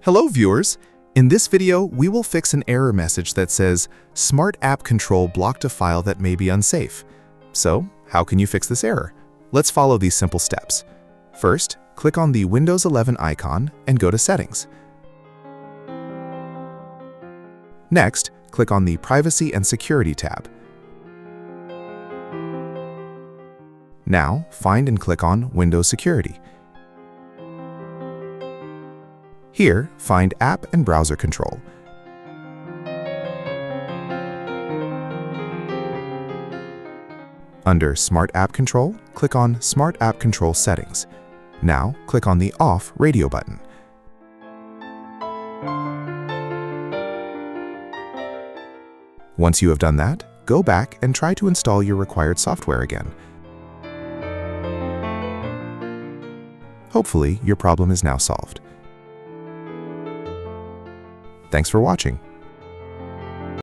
Hello viewers! In this video, we will fix an error message that says, Smart App Control blocked a file that may be unsafe. So, how can you fix this error? Let's follow these simple steps. First, click on the Windows 11 icon and go to Settings. Next, click on the Privacy and Security tab. Now, find and click on Windows Security. Here, find App and Browser Control. Under Smart App Control, click on Smart App Control Settings. Now, click on the Off Radio button. Once you have done that, go back and try to install your required software again. Hopefully, your problem is now solved. Thanks for watching.